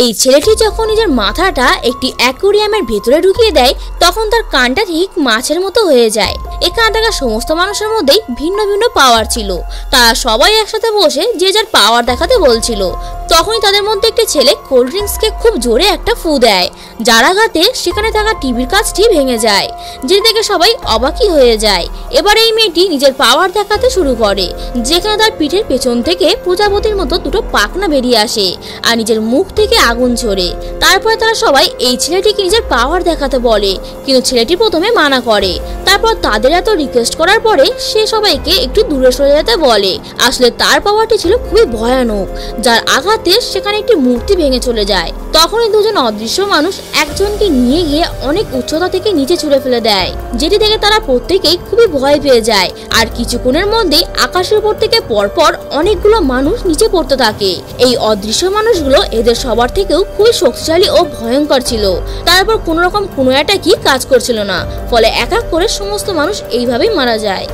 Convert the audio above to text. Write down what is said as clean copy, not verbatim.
এই ছেলেটি যখন নিজের মাথাটা একটি অ্যাকোয়ারিয়ামের ভেতরে ঢুকিয়ে দেয় তখন তার কানটা ঠিক মাছের মতো হয়ে যায়। এখানে থাকা সমস্ত মানুষের মধ্যেই ভিন্ন ভিন্ন পাওয়ার ছিল। তারা সবাই একসাথে বসে যে যার পাওয়ার দেখাতে বলছিল। তখনই তাদের মধ্যে একটি ছেলে কোল্ড ড্রিঙ্কসকে খুব জোরে একটা ফু দেয়, যার আঘাতে সেখানে থাকা টিভির কাঁচটি ভেঙে যায়, যেটি দেখে সবাই অবাকই হয়ে যায়। এবার এই মেয়েটি নিজের পাওয়ার দেখাতে শুরু করে, যেখানে তার পিঠের পেছন থেকে প্রজাপতির মতো দুটো পাখনা বেরিয়ে আসে আর নিজের মুখ থেকে আগুন ঝরে। তারপরে তারা সবাই এই ছেলেটিকে নিজের পাওয়ার দেখাতে বলে, কিন্তু ছেলেটি প্রথমে মানা করে। তারপর তাদের এত রিকোয়েস্ট করার পরে সে সবাইকে একটু দূরে সরে যেতে বলে। আসলে তার পাওয়ারটি ছিল খুবই ভয়ানক, যার আঘাতে সেখানে একটি মূর্তি ভেঙে চলে যায়। তখনই দুজন অদৃশ্য মানুষ একজনকে নিয়ে গিয়ে অনেক উচ্চতা থেকে নিচে ছুঁড়ে ফেলে দেয়, যেটি দেখে তারা প্রত্যেকেই খুবই ভয় পেয়ে যায়। আর কিছুক্ষণের মধ্যেই আকাশের উপর থেকে পরপর অনেকগুলো মানুষ নিচে পড়তে থাকে। এই অদৃশ্য মানুষগুলো এদের সবার থেকেও খুবই শক্তিশালী ও ভয়ঙ্কর ছিল। তারপর কোনো রকম কোনো একটা কি কাজ করছিল না, ফলে এক এক করে সমস্ত মানুষ এইভাবেই মারা যায়।